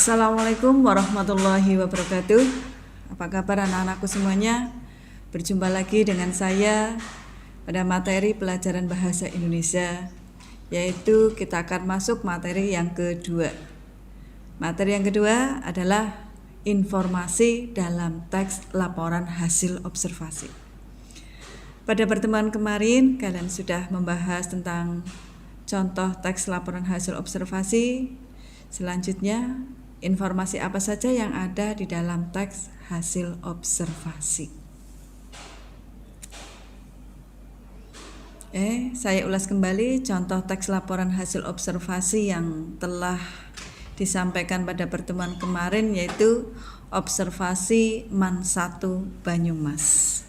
Assalamualaikum warahmatullahi wabarakatuh. Apa kabar anak-anakku semuanya? Berjumpa lagi dengan saya pada materi pelajaran bahasa Indonesia, yaitu kita akan masuk materi yang kedua. Materi yang kedua adalah informasi dalam teks laporan hasil observasi. Pada pertemuan kemarin kalian sudah membahas tentang contoh teks laporan hasil observasi. Selanjutnya, informasi apa saja yang ada di dalam teks hasil observasi. Saya ulas kembali contoh teks laporan hasil observasi yang telah disampaikan pada pertemuan kemarin, yaitu observasi MAN 1 Banyumas.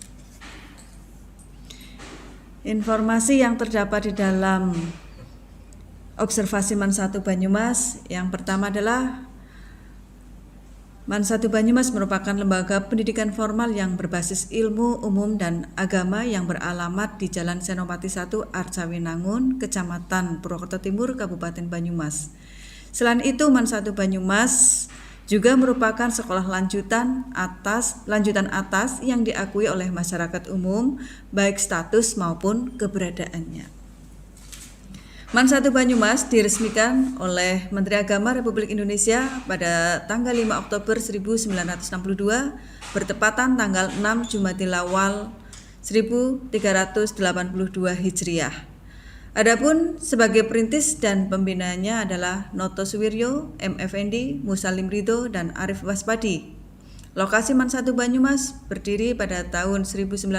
Informasi yang terdapat di dalam observasi MAN 1 Banyumas yang pertama adalah MAN 1 Banyumas merupakan lembaga pendidikan formal yang berbasis ilmu umum dan agama yang beralamat di Jalan Senopati 1 Arcawinangun, Kecamatan Purwokerto Timur, Kabupaten Banyumas. Selain itu, MAN 1 Banyumas juga merupakan sekolah lanjutan atas yang diakui oleh masyarakat umum, baik status maupun keberadaannya. MAN 1 Banyumas diresmikan oleh Menteri Agama Republik Indonesia pada tanggal 5 Oktober 1962 bertepatan tanggal 6 Jumadil Awal 1382 Hijriah. Adapun sebagai perintis dan pembinanya adalah Noto Suwiryo, M. Effendi, Musalim Ridho, dan Arif Waspadi. Lokasi MAN 1 Banyumas berdiri pada tahun 1962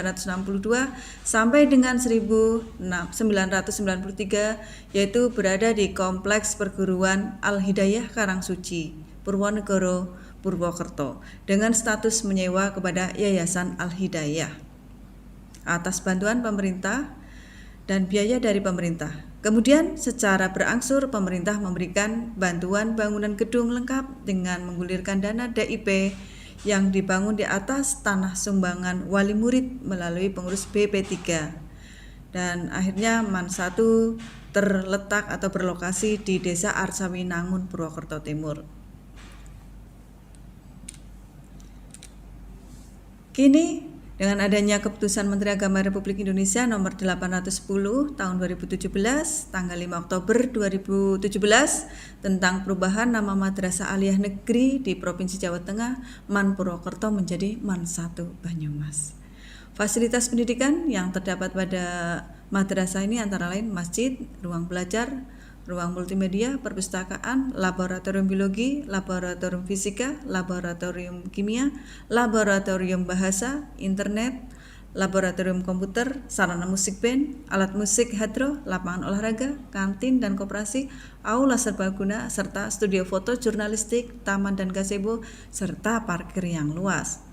sampai dengan 1993, yaitu berada di Kompleks Perguruan Al-Hidayah Karangsuci, Purwonegoro, Purwokerto, dengan status menyewa kepada Yayasan Al-Hidayah atas bantuan pemerintah dan biaya dari pemerintah. Kemudian secara berangsur pemerintah memberikan bantuan bangunan gedung lengkap dengan menggulirkan dana DIP yang dibangun di atas tanah sumbangan wali murid melalui pengurus BP3. Dan akhirnya MAN 1 terletak atau berlokasi di Desa Arcawinangun, Purwokerto Timur. Kini dengan adanya keputusan Menteri Agama Republik Indonesia nomor 810 tahun 2017 tanggal 5 Oktober 2017 tentang perubahan nama Madrasah Aliyah Negeri di Provinsi Jawa Tengah, MAN Purwokerto menjadi MAN 1 Banyumas. Fasilitas pendidikan yang terdapat pada madrasah ini antara lain masjid, ruang belajar, ruang multimedia, perpustakaan, laboratorium biologi, laboratorium fisika, laboratorium kimia, laboratorium bahasa, internet, laboratorium komputer, sarana musik band, alat musik hadroh, lapangan olahraga, kantin dan koperasi, aula serbaguna, serta studio foto jurnalistik, taman dan gazebo, serta parkir yang luas.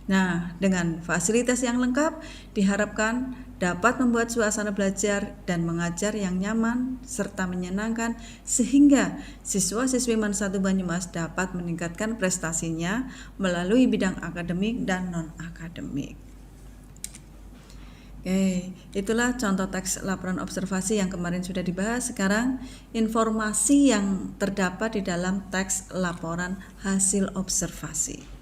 Nah, dengan fasilitas yang lengkap diharapkan dapat membuat suasana belajar dan mengajar yang nyaman serta menyenangkan sehingga siswa-siswi MAN 1 Banyumas dapat meningkatkan prestasinya melalui bidang akademik dan non-akademik. Itulah contoh teks laporan observasi yang kemarin sudah dibahas. Sekarang informasi yang terdapat di dalam teks laporan hasil observasi.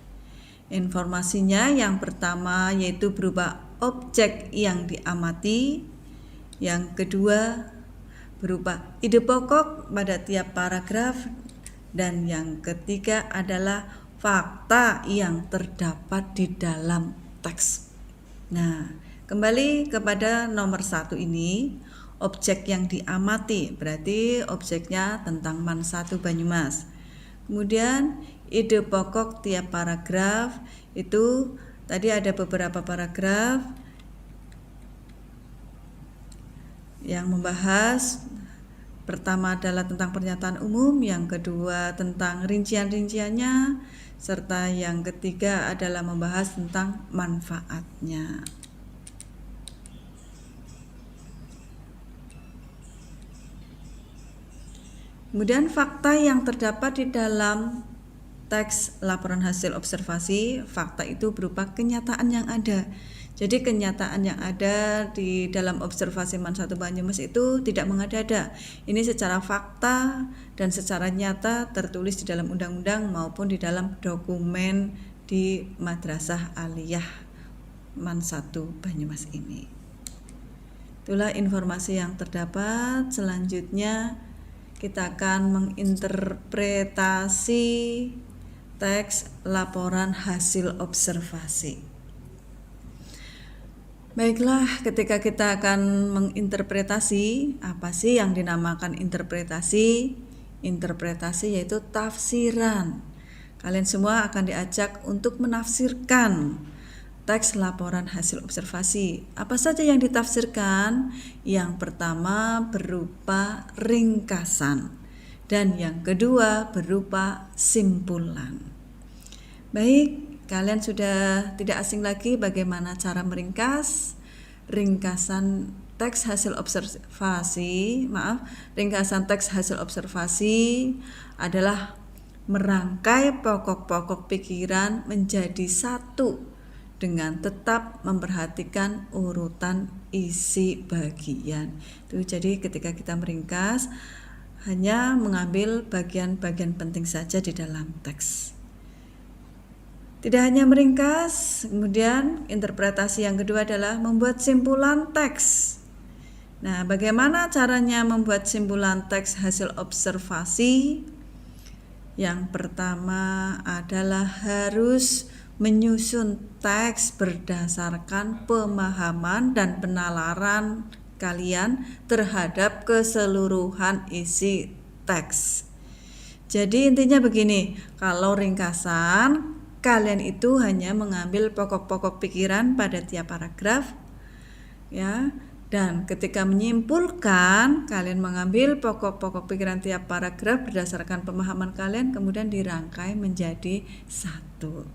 Informasinya yang pertama yaitu berupa objek yang diamati, yang kedua berupa ide pokok pada tiap paragraf, dan yang ketiga adalah fakta yang terdapat di dalam teks. Nah, kembali kepada nomor 1 ini, objek yang diamati, berarti objeknya tentang MAN 1 Banyumas. Kemudian ide pokok tiap paragraf itu tadi ada beberapa paragraf yang membahas, pertama adalah tentang pernyataan umum, yang kedua tentang rincian-rinciannya, serta yang ketiga adalah membahas tentang manfaatnya. Kemudian fakta yang terdapat di dalam teks laporan hasil observasi, fakta itu berupa kenyataan yang ada Jadi kenyataan yang ada di dalam observasi MAN 1 Banyumas itu tidak mengada-ada. Ini secara fakta dan secara nyata tertulis di dalam undang-undang maupun di dalam dokumen di Madrasah Aliyah MAN 1 Banyumas ini. Itulah informasi yang terdapat. Selanjutnya kita akan menginterpretasi teks laporan hasil observasi. Baiklah, ketika kita akan menginterpretasi, apa sih yang dinamakan interpretasi? Interpretasi yaitu tafsiran. Kalian semua akan diajak untuk menafsirkan teks laporan hasil observasi. Apa saja yang ditafsirkan? Yang pertama berupa ringkasan dan yang kedua berupa simpulan. Baik, kalian sudah tidak asing lagi bagaimana cara meringkas. Ringkasan teks hasil observasi, ringkasan teks hasil observasi adalah merangkai pokok-pokok pikiran menjadi satu dengan tetap memperhatikan urutan isi bagian. Itu jadi ketika kita meringkas hanya mengambil bagian-bagian penting saja di dalam teks. Tidak hanya meringkas, kemudian interpretasi yang kedua adalah membuat simpulan teks. Nah, bagaimana caranya membuat simpulan teks hasil observasi? Yang pertama adalah harus menyusun teks berdasarkan pemahaman dan penalaran kalian terhadap keseluruhan isi teks. Jadi intinya begini, kalau ringkasan kalian itu hanya mengambil pokok-pokok pikiran pada tiap paragraf, ya. Dan ketika menyimpulkan, kalian mengambil pokok-pokok pikiran tiap paragraf berdasarkan pemahaman kalian, kemudian dirangkai menjadi satu.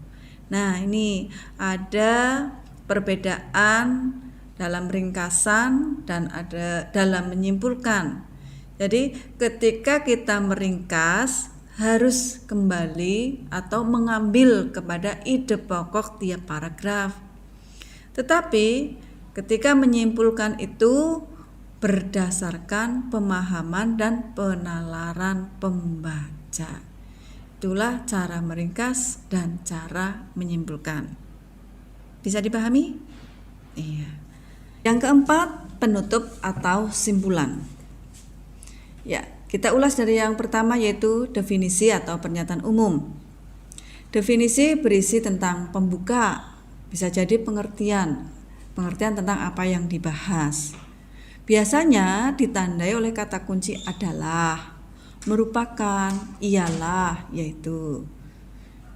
Nah, ini ada perbedaan dalam ringkasan dan ada dalam menyimpulkan. Jadi, ketika kita meringkas harus kembali atau mengambil kepada ide pokok tiap paragraf. Tetapi ketika menyimpulkan itu berdasarkan pemahaman dan penalaran pembaca. Itulah cara meringkas dan cara menyimpulkan. Bisa dipahami? Iya. Yang keempat, penutup atau simpulan. Ya, kita ulas dari yang pertama yaitu definisi atau pernyataan umum. Definisi berisi tentang pembuka, bisa jadi pengertian tentang apa yang dibahas. Biasanya ditandai oleh kata kunci adalah, merupakan, ialah, yaitu.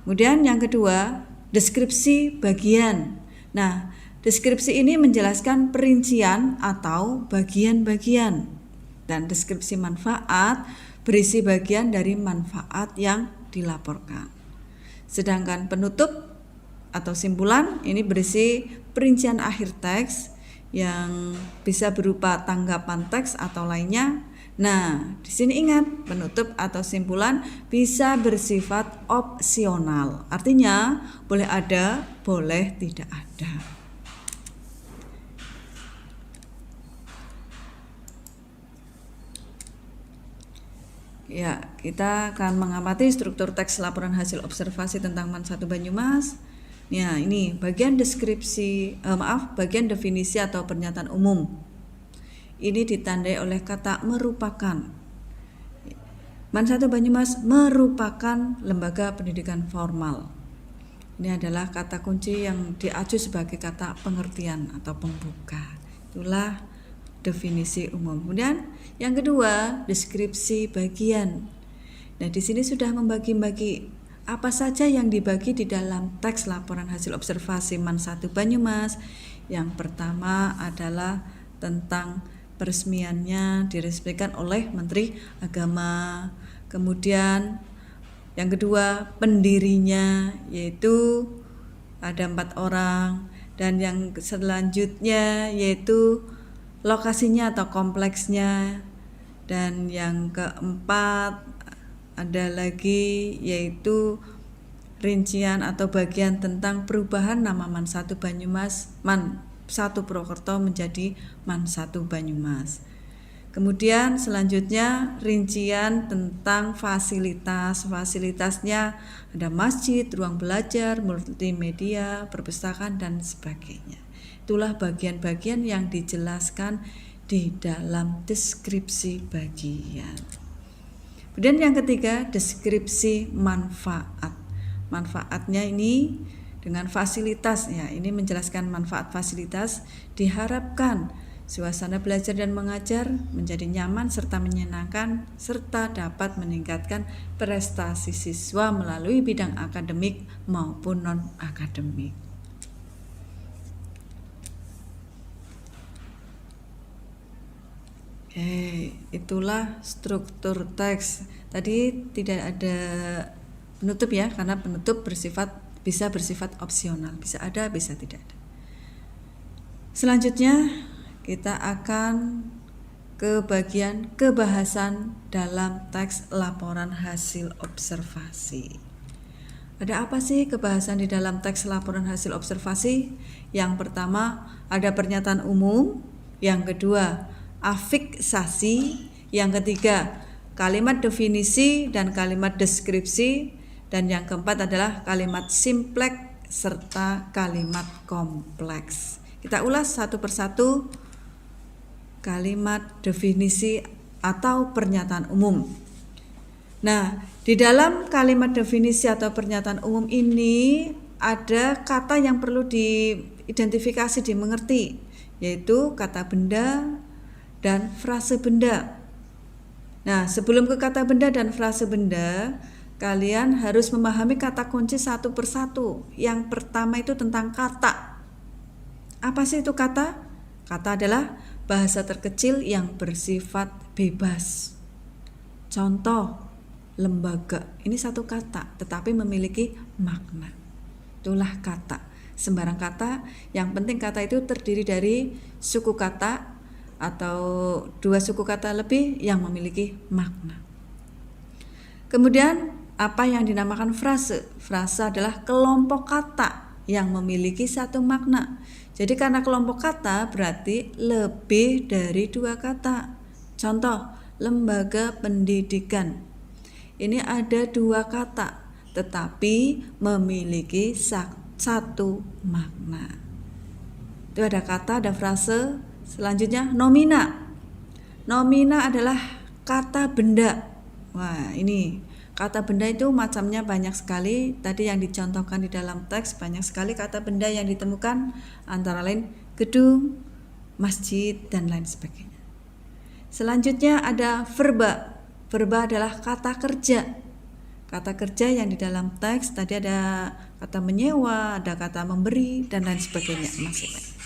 Kemudian yang kedua, deskripsi bagian. Nah, deskripsi ini menjelaskan perincian atau bagian-bagian. Dan deskripsi manfaat berisi bagian dari manfaat yang dilaporkan. Sedangkan penutup atau simpulan ini berisi perincian akhir teks yang bisa berupa tanggapan teks atau lainnya. Nah, di sini ingat, penutup atau simpulan bisa bersifat opsional. Artinya boleh ada, boleh tidak ada. Ya, kita akan mengamati struktur teks laporan hasil observasi tentang MAN 1 Banyumas. Ya, ini bagian bagian definisi atau pernyataan umum. Ini ditandai oleh kata merupakan. MAN 1 Banyumas merupakan lembaga pendidikan formal. Ini adalah kata kunci yang diacu sebagai kata pengertian atau pembuka. Itulah definisi umum. Kemudian yang kedua, deskripsi bagian. Nah, di sini sudah membagi-bagi apa saja yang dibagi di dalam teks laporan hasil observasi MAN 1 Banyumas. Yang pertama adalah tentang peresmiannya, diresmikan oleh Menteri Agama. Kemudian yang kedua, pendirinya, yaitu ada 4 orang. Dan yang selanjutnya yaitu lokasinya atau kompleksnya. Dan yang keempat ada lagi yaitu rincian atau bagian tentang perubahan nama Man 1 Banyumas, Man 1 Purwokerto menjadi Man 1 Banyumas. Kemudian selanjutnya rincian tentang fasilitasnya ada masjid, ruang belajar, multimedia, perpustakaan dan sebagainya. Itulah bagian-bagian yang dijelaskan di dalam deskripsi bagian. Kemudian yang ketiga, deskripsi manfaat. Manfaatnya ini dengan fasilitas ya, ini menjelaskan manfaat fasilitas. Diharapkan suasana belajar dan mengajar menjadi nyaman serta menyenangkan, serta dapat meningkatkan prestasi siswa melalui bidang akademik maupun non-akademik. Oke, itulah struktur teks. Tadi tidak ada penutup ya, karena penutup bisa bersifat opsional, bisa ada, bisa tidak ada. Selanjutnya kita akan ke bagian kebahasan dalam teks laporan hasil observasi. Ada apa sih kebahasan di dalam teks laporan hasil observasi? Yang pertama ada pernyataan umum, yang kedua afiksasi, yang ketiga kalimat definisi dan kalimat deskripsi, dan yang keempat adalah kalimat simpleks serta kalimat kompleks. Kita ulas satu persatu. Kalimat definisi atau pernyataan umum. Nah, di dalam kalimat definisi atau pernyataan umum ini ada kata yang perlu diidentifikasi, dimengerti, yaitu kata benda dan frase benda. Nah, sebelum ke kata benda dan frase benda, kalian harus memahami kata kunci satu persatu. Yang pertama itu tentang kata. Apa sih itu kata? Kata adalah bahasa terkecil yang bersifat bebas. Contoh, lembaga. Ini satu kata tetapi memiliki makna. Itulah kata. Sembarang kata, yang penting kata itu terdiri dari suku kata atau dua suku kata lebih yang memiliki makna. Kemudian apa yang dinamakan frase? Frase adalah kelompok kata yang memiliki satu makna. Jadi karena kelompok kata berarti lebih dari dua kata. Contoh, lembaga pendidikan. Ini ada dua kata tetapi memiliki satu makna. Itu ada kata, ada frase. Selanjutnya nomina. Nomina adalah kata benda. Wah, ini kata benda itu macamnya banyak sekali. Tadi yang dicontohkan di dalam teks banyak sekali kata benda yang ditemukan, antara lain gedung, masjid, dan lain sebagainya. Selanjutnya ada verba. Verba adalah kata kerja. Kata kerja yang di dalam teks tadi ada kata menyewa, ada kata memberi, dan lain sebagainya. Masih banyak.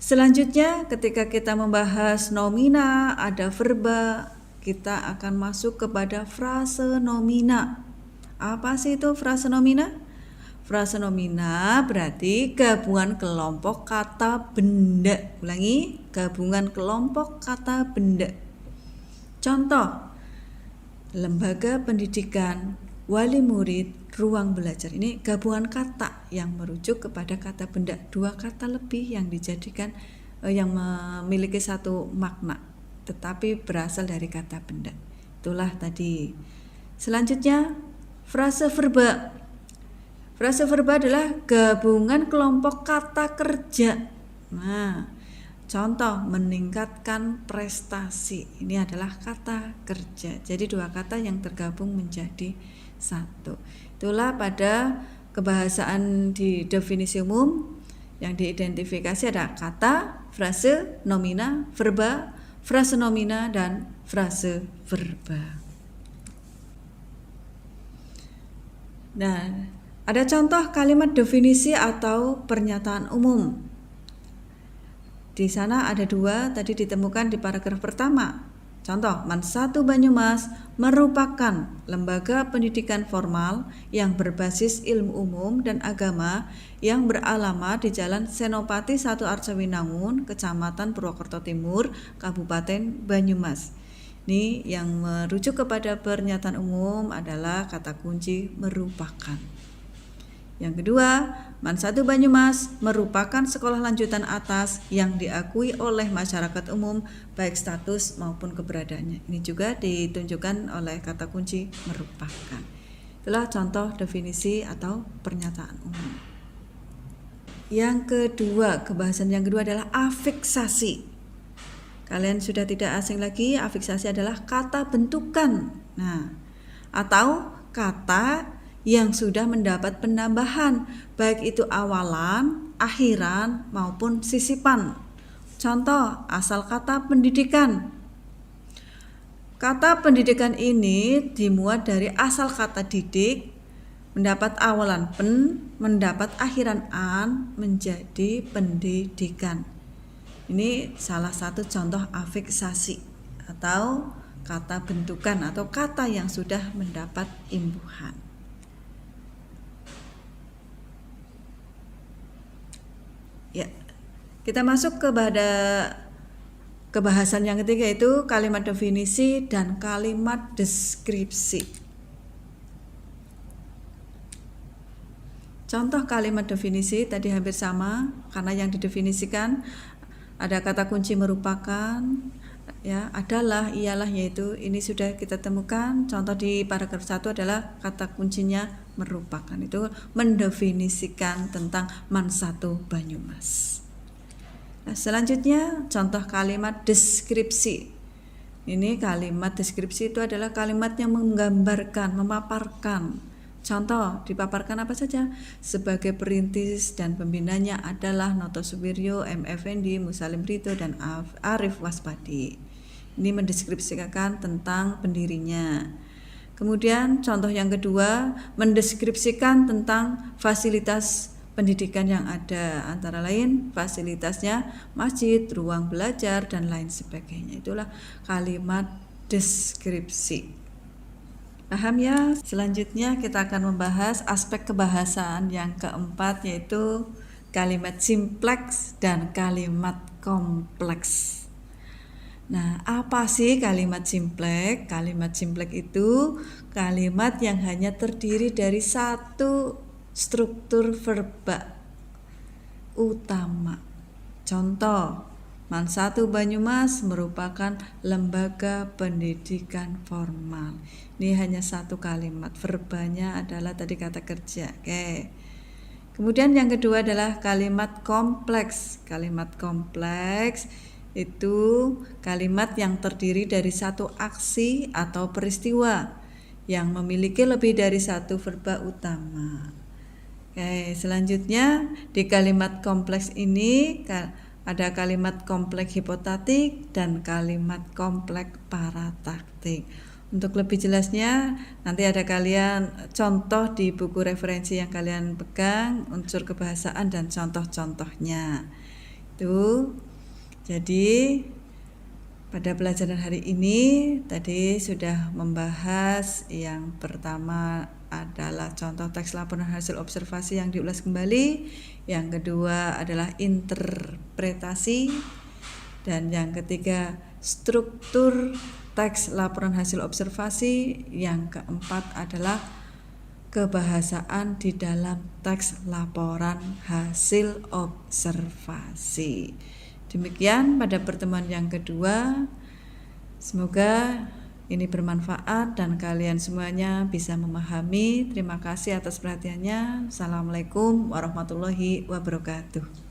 Selanjutnya ketika kita membahas nomina, ada verba, kita akan masuk kepada frase nomina. Apa sih itu frase nomina? Frase nomina berarti gabungan kelompok kata benda. Ulangi, gabungan kelompok kata benda. Contoh, lembaga pendidikan, wali murid, ruang belajar. Ini gabungan kata yang merujuk kepada kata benda. Dua kata lebih yang dijadikan yang memiliki satu makna, tetapi berasal dari kata benda. Itulah tadi. Selanjutnya frase verba. Frase verba adalah gabungan kelompok kata kerja. Nah, contoh meningkatkan prestasi. Ini adalah kata kerja. Jadi dua kata yang tergabung menjadi satu. Itulah pada kebahasaan di definisi umum yang diidentifikasi ada kata, frase, nomina, verba, frase nomina, dan frase verba. Nah, ada contoh kalimat definisi atau pernyataan umum. Di sana ada dua, tadi ditemukan di paragraf pertama. Contoh, Man 1 Banyumas merupakan lembaga pendidikan formal yang berbasis ilmu umum dan agama yang beralamat di Jalan Senopati 1 Arcawinangun, Kecamatan Purwokerto Timur, Kabupaten Banyumas. Ini yang merujuk kepada pernyataan umum adalah kata kunci merupakan. Yang kedua, MAN 1 Banyumas merupakan sekolah lanjutan atas yang diakui oleh masyarakat umum baik status maupun keberadaannya. Ini juga ditunjukkan oleh kata kunci merupakan. Itulah contoh definisi atau pernyataan umum. Yang kedua, kebahasan yang kedua adalah afiksasi. Kalian sudah tidak asing lagi, afiksasi adalah kata bentukan. Nah, atau kata yang sudah mendapat penambahan, baik itu awalan, akhiran, maupun sisipan. Contoh, asal kata pendidikan. Kata pendidikan ini dimuat dari asal kata didik, mendapat awalan pen, mendapat akhiran an, menjadi pendidikan. Ini salah satu contoh afiksasi atau kata bentukan atau kata yang sudah mendapat imbuhan. Ya, kita masuk kepada kebahasan yang ketiga, yaitu kalimat definisi dan kalimat deskripsi. Contoh kalimat definisi tadi hampir sama, karena yang didefinisikan ada kata kunci merupakan, ya, adalah, ialah, yaitu. Ini sudah kita temukan. Contoh di paragraf 1 adalah kata kuncinya merupakan. Itu mendefinisikan tentang MAN 1 Banyumas. Nah, selanjutnya contoh kalimat deskripsi. Ini kalimat deskripsi itu adalah kalimat yang menggambarkan, memaparkan. Contoh, dipaparkan apa saja? Sebagai perintis dan pembinanya adalah Noto Suwiryo, M. Effendi, Musalim Rito, dan Arif Waspadi. Ini mendeskripsikan tentang pendirinya. Kemudian contoh yang kedua, mendeskripsikan tentang fasilitas pendidikan yang ada, antara lain fasilitasnya masjid, ruang belajar, dan lain sebagainya. Itulah kalimat deskripsi. Paham ya? Selanjutnya kita akan membahas aspek kebahasaan yang keempat, yaitu kalimat simpleks dan kalimat kompleks. Nah, apa sih kalimat simpleks? Kalimat simpleks itu kalimat yang hanya terdiri dari satu struktur verba utama. Contoh, MAN 1 Banyumas merupakan lembaga pendidikan formal. Ini hanya satu kalimat, verbanya adalah tadi kata kerja. Oke. Kemudian yang kedua adalah kalimat kompleks. Kalimat kompleks itu kalimat yang terdiri dari satu aksi atau peristiwa yang memiliki lebih dari satu verba utama. Oke, selanjutnya di kalimat kompleks ini ada kalimat kompleks hipotatik dan kalimat kompleks parataktik. Untuk lebih jelasnya nanti ada kalian contoh di buku referensi yang kalian pegang, unsur kebahasaan dan contoh-contohnya. Itu. Jadi pada pelajaran hari ini tadi sudah membahas yang pertama adalah contoh teks laporan hasil observasi yang diulas kembali. Yang kedua adalah interpretasi, dan yang ketiga struktur teks laporan hasil observasi. Yang keempat adalah kebahasaan di dalam teks laporan hasil observasi. Demikian pada pertemuan yang kedua. Semoga ini bermanfaat dan kalian semuanya bisa memahami. Terima kasih atas perhatiannya. Assalamualaikum warahmatullahi wabarakatuh.